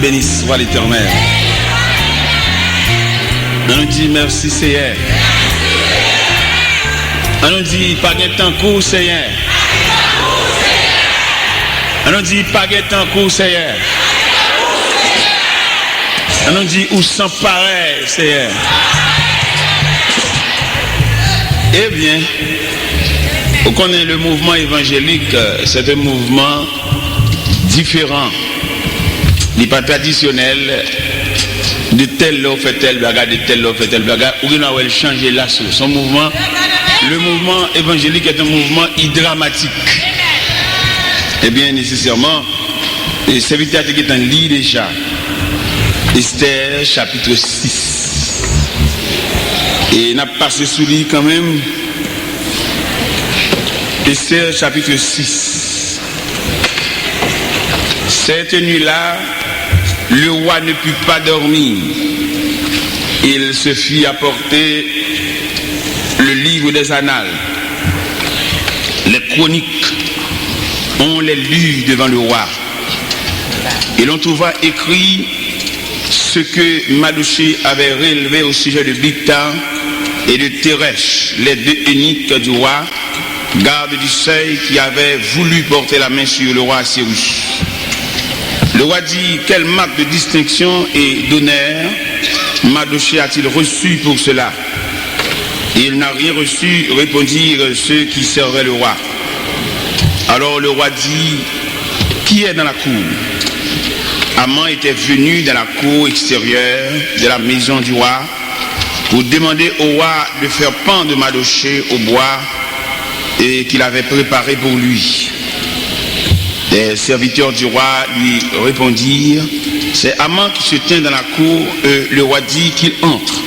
béni soit l'Éternel. On nous dit merci Seigneur. On nous dit pas de temps court Seigneur. On nous dit pas de temps court Seigneur. On nous dit où sans pareil Seigneur. Eh bien, on connaît le mouvement évangélique, c'est un mouvement différent. Il n'est pas traditionnel. De tel l'eau fait tel bagarre, de tel l'eau fait tel bagarre. Ou bien on va changer l'assaut. Son mouvement, le mouvement évangélique est un mouvement dramatique. Eh bien, nécessairement, le serviteur qui est en lit déjà. Esther, chapitre 6. Et on a passé sous lui quand même. Esther, chapitre 6. Cette nuit-là, le roi ne put pas dormir. Il se fit apporter le livre des annales. Les chroniques, on les lut devant le roi. Et l'on trouva écrit ce que Mardochée avait relevé au sujet de Bigthan et de Teresh, les deux eunuques du roi, garde du seuil, qui avaient voulu porter la main sur le roi Assyrus. Le roi dit: quelle marque de distinction et d'honneur Mardochée a-t-il reçu pour cela? Il n'a rien reçu, répondirent ceux qui servaient le roi. Alors le roi dit: qui est dans la cour? Haman était venu dans la cour extérieure de la maison du roi pour demander au roi de faire pendre Mardochée au bois et qu'il avait préparé pour lui. Les serviteurs du roi lui répondirent: c'est Haman qui se tient dans la cour. Le roi dit qu'il entre.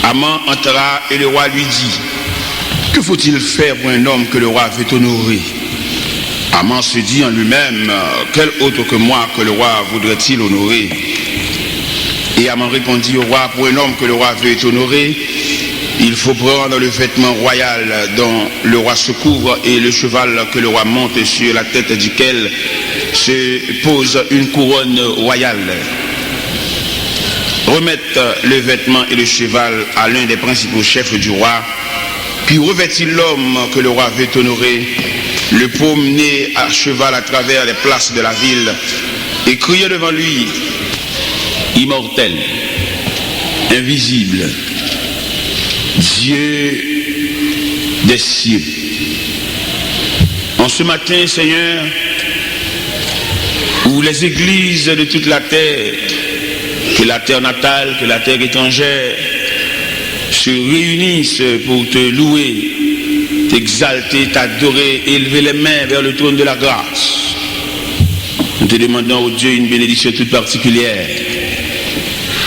Haman entra et le roi lui dit: que faut-il faire pour un homme que le roi veut honorer? Haman se dit en lui-même: quel autre que moi que le roi voudrait-il honorer? Et Haman répondit au roi: pour un homme que le roi veut honorer, il faut prendre le vêtement royal dont le roi se couvre et le cheval que le roi monte, sur la tête duquel se pose une couronne royale. Remettre le vêtement et le cheval à l'un des principaux chefs du roi, puis revêtir l'homme que le roi veut honorer, le promener à cheval à travers les places de la ville et crier devant lui: immortel, invisible, Dieu des cieux. En ce matin, Seigneur, où les églises de toute la terre, que la terre natale, que la terre étrangère, se réunissent pour te louer, t'exalter, t'adorer, élever les mains vers le trône de la grâce. Nous te demandons, ô Dieu, une bénédiction toute particulière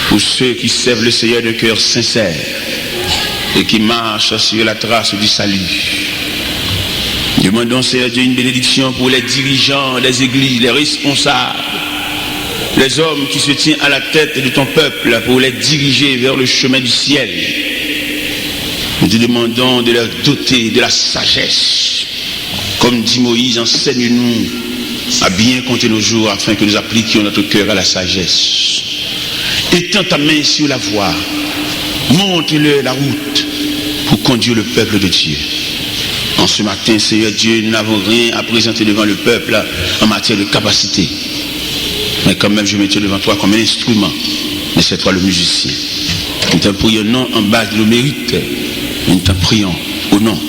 pour ceux qui servent le Seigneur de cœur sincère et qui marchent sur la trace du salut. Demandons, Seigneur Dieu, une bénédiction pour les dirigeants des églises, les responsables, les hommes qui se tiennent à la tête de ton peuple, pour les diriger vers le chemin du ciel. Nous te demandons de leur doter de la sagesse. Comme dit Moïse, enseigne-nous à bien compter nos jours afin que nous appliquions notre cœur à la sagesse. Étends ta main sur la voie, montre-le la route pour conduire le peuple de Dieu. En ce matin, Seigneur Dieu, nous n'avons rien à présenter devant le peuple en matière de capacité. Mais quand même, je me tiens devant toi comme un instrument. Mais c'est toi le musicien. Nous t'en prions non en base de nos mérites. Nous t'en prions au nom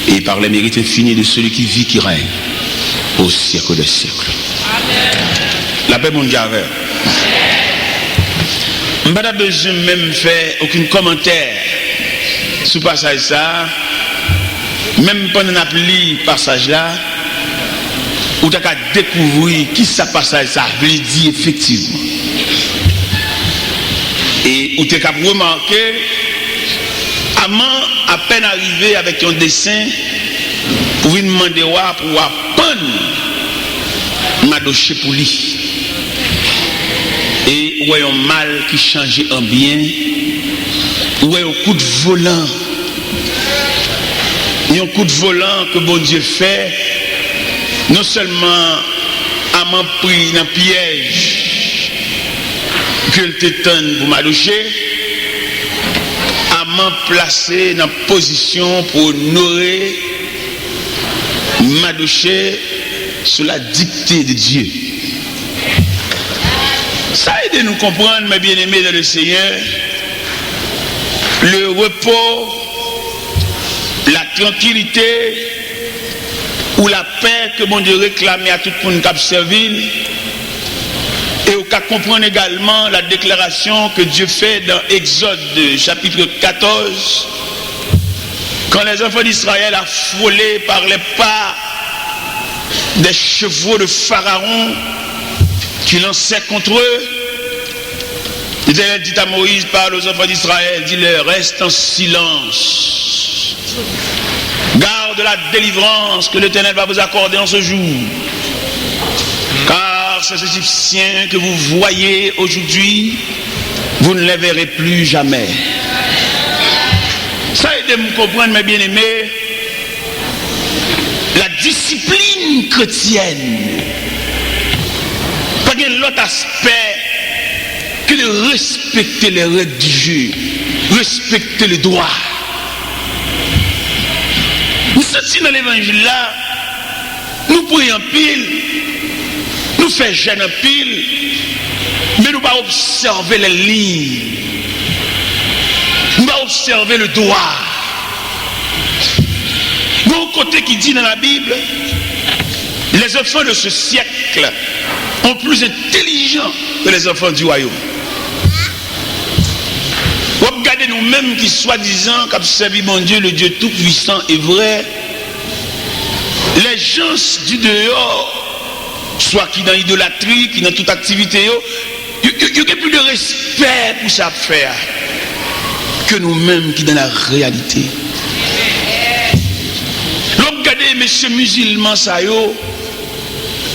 et par les mérites infinis de celui qui vit, qui règne au siècle des siècles. Amen. La paix mondiale. Je n'ai pas besoin même faire aucun commentaire sur ce passage là. Même pendant qu'on lu le passage là, ou tu as découvrir qui ça passage ça veut dire effectivement. Et où tu as remarqué, Haman à peine arrivé avec un dessin pour lui demander pour apprendre Mardochée pour lui. Et où est un mal qui changeait en bien, où est un coup de volant. Il y a un coup de volant que bon Dieu fait, non seulement Haman pris dans le piège que le tétane pour m'adoucher, à m'en placer dans la position pour honorer, m'adoucher sur la dictée de Dieu. Ça aide à nous comprendre, mes bien-aimés dans le Seigneur, le repos, la tranquillité ou la paix que mon Dieu réclamait à tout le monde qui a servi. Et au cas comprendre également la déclaration que Dieu fait dans Exode chapitre 14, quand les enfants d'Israël affolés par les pas des chevaux de Pharaon qui lançaient contre eux, l'Éternel dit à Moïse, parle aux enfants d'Israël, dis-leur, reste en silence. Garde la délivrance que l'Éternel va vous accorder en ce jour. Car ces Égyptiens que vous voyez aujourd'hui, vous ne les verrez plus jamais. Ça aide à me comprendre, mes bien-aimés, la discipline chrétienne. Pas qu'il y ait l'autre aspect que de respecter les règles du jeu, respecter les droits. Nous sommes dans l'évangile là, nous prions en pile, nous faisons jeûne en pile, mais nous ne pas observer les lignes, nous ne pas observer le droit. Bon côté qui dit dans la Bible, les enfants de ce siècle sont plus intelligents que les enfants du royaume. Regardez nous-mêmes qui soi-disant comme servi mon Dieu, le Dieu tout-puissant et vrai, les gens du dehors, soit qui dans l'idolâtrie, qui dans toute activité, il y a plus de respect pour ça faire que nous-mêmes qui dans la réalité. Regardez messieurs musulmans ça yo,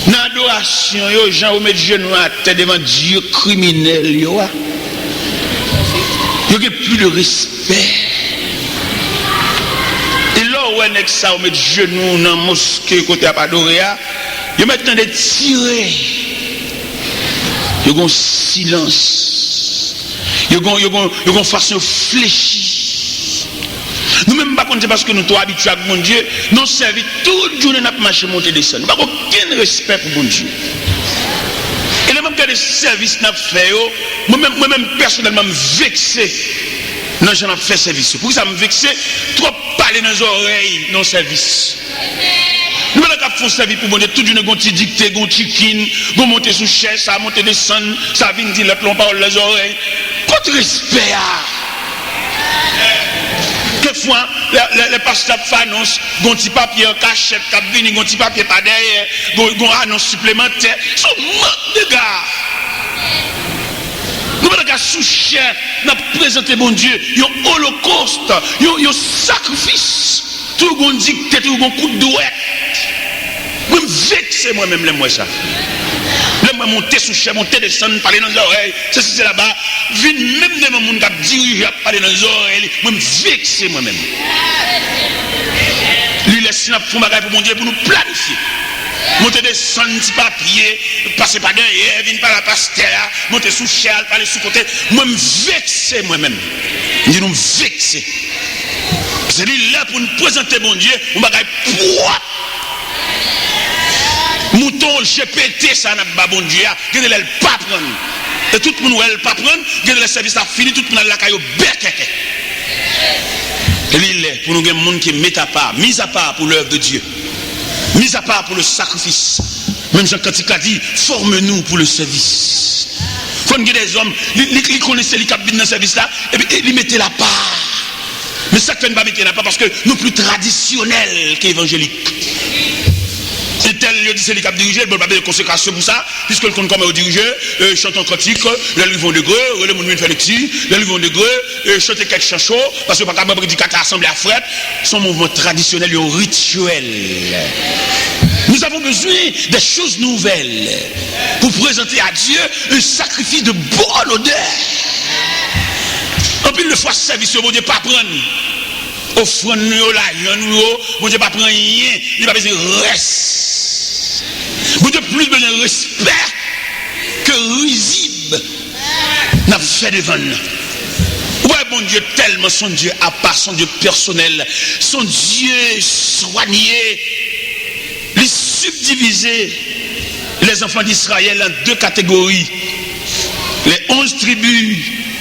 dans l'adoration yo, gens mettent genoux à terre devant Dieu criminel yo. Il n'y a plus de respect. Et là où on est ça, on met genoux dans la mosquée côté à Padoréa, ils mettent dans des tirés. Il y a un silence. Il y a une façon fléchie. Nous-mêmes, par contre, c'est parce que nous sommes habitués à mon Dieu, nous servons toute journée à marcher, monter, descendre. Nous n'avons aucun respect pour mon Dieu. Et les mêmes cas de service n'a fait, moi-même personnellement me vexé. Non, j'en ai fait service. Pour ça me vexé, trop parler dans les oreilles dans le service. Nous n'avons pas fait service pour mon Dieu, tout d'une gonti dicté, gonti kin, gon monter sous chaise, ça monter descendre, ça vient dire l'autre l'on parle les oreilles. Pas de respect. Quelquefois, les pasteurs annoncent un petit papier en cachette, un petit papier pas derrière, une annonce supplémentaire. C'est un manque de gars. Nous avons sous chair, nous avons présenté mon Dieu, un holocauste, un sacrifice. Tout le monde dicté, tout le monde coup de douette. Je me vexe moi-même, moi ça. Moi monter sous chair, monter descendre, parler dans les oreilles. C'est là-bas. Vine même devant mon cap dirige, parler dans les oreilles. Moi me vexe moi-même. Lui laisse nous faire bagage pour mon Dieu pour nous planifier. Monter descendre petit papier, passer par derrière, venir par la pasteur, monter sous chair, parler sous côté. Moi me vexe moi-même. Je dis nous vexe. C'est lui là pour nous présenter mon Dieu, on bagage pour mouton GPT ça n'a pas bon Dieu, que ne l'elle pas prendre. Et tout le monde elle pas prendre, que le service a fini, tout le monde la caillou bekeke. Et lui est pour nous un monde qui met à part, mis à part pour l'œuvre de Dieu. Mis à part pour le sacrifice. Même Jean Cantique a dit, forme-nous pour le service. Faut que des hommes, ils connaissent les cabines dans le service là, et puis ils mettaient la part. Mais ça ne pas mettre la part parce que nous plus traditionnels qu'évangéliques. C'est tel lieu dit c'est les cap dirigés, il ne pas de consécration pour ça, puisque le compte comme au dirigeur, chante en cantique, les livres de greu, les gens fait les petits, les livres de greu, chanter quelques chansons, parce que pas capable de dire qu'à assemblée à fret, son mouvement traditionnel et rituel. Nous avons besoin des choses nouvelles pour présenter à Dieu un sacrifice de bonne odeur. En plus, le fois service, bon Dieu, pas prendre. Offrande nous là, bon Dieu, pas prendre rien, il va besoin de reste. Bon Dieu, plus besoin de respect que risible. fait devant nous. Ouais, bon Dieu, tellement son Dieu à part, son Dieu personnel, son Dieu soigné, les subdiviser les enfants d'Israël en deux catégories. Les 11 tribus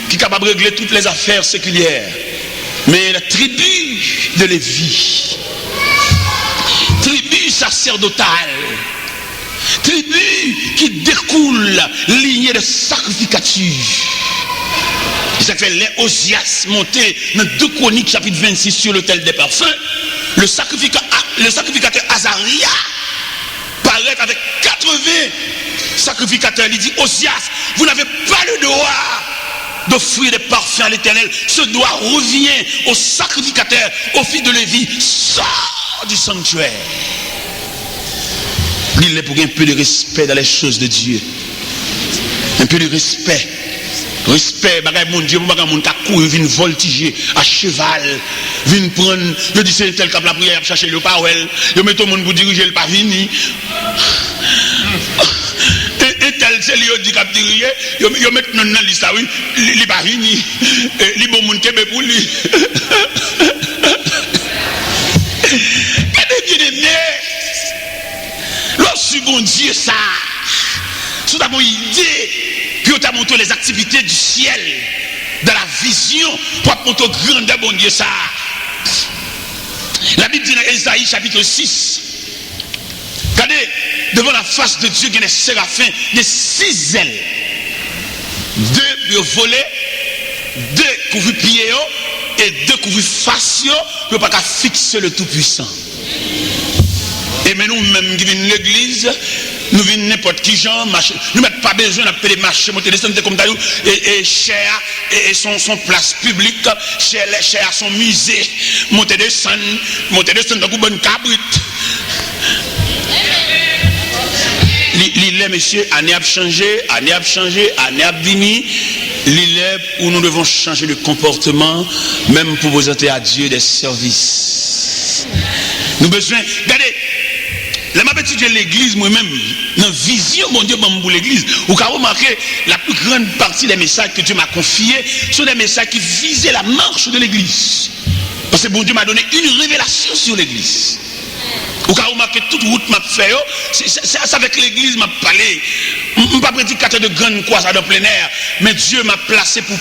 qui sont capables de régler toutes les affaires séculières. Mais la tribu de Lévi, tribu sacerdotale, tribu qui découle lignée de sacrificature. Ça fait les Osias montés dans 2 Chroniques chapitre 26 sur l'autel des parfums. Le sacrificateur Azaria paraît avec 80 sacrificateurs. Il dit, Osias, vous n'avez pas le droit d'offrir des parfums à l'Éternel. Ce droit revient au sacrificateur, au fils de Lévi. Sors du sanctuaire. Il est pour un peu de respect dans les choses de Dieu. Un peu de respect. Respect, bagay mon Dieu, bagay mon ta courir, vient voltiger à cheval, vient prendre, je dis c'est tel cap la prière, chercher le parole, je mets tout le monde pour diriger le pas fini. Et tel c'est lui dit cap diriger, je mets dans la liste oui, il pas fini. Li bon monde kebe pour lui. Et bien aimé, lorsque bon Dieu ça, sous ta bonne idée, puis on t'a montré les activités du ciel, dans la vision, pour montrer grandeur bon Dieu ça. La Bible dit dans Ésaïe chapitre 6, regardez, devant la face de Dieu, il y a des séraphins, des 6 ailes. 2 pour voler, 2 couvrent pieds et 2 couvrent face pour ne pas fixer le Tout-Puissant. Et mais nous-mêmes qui venons de l'église, nous venons n'importe qui genre, nous n'avons pas besoin d'appeler marché, monter des centres comme ça, et cher, et son place publique, cher son musée, monter des centres dans une bonne cabrite. L'île, monsieur, année a changé, année a vini, l'île où nous devons changer de comportement, même pour présenter à Dieu des services. Nous avons besoin, regardez, la m'a étudié l'église moi-même, dans vision, mon Dieu, pour l'église, vous avez remarqué, la plus grande partie des messages que Dieu m'a confiés sont des messages qui visaient la marche de l'église. Parce que bon Dieu m'a donné une révélation sur l'église. Vous avez remarqué toute route m'a fait, c'est avec l'église m'a parlé. Je ne suis pas prédicateur de grande croix dans plein air, mais Dieu m'a placé pour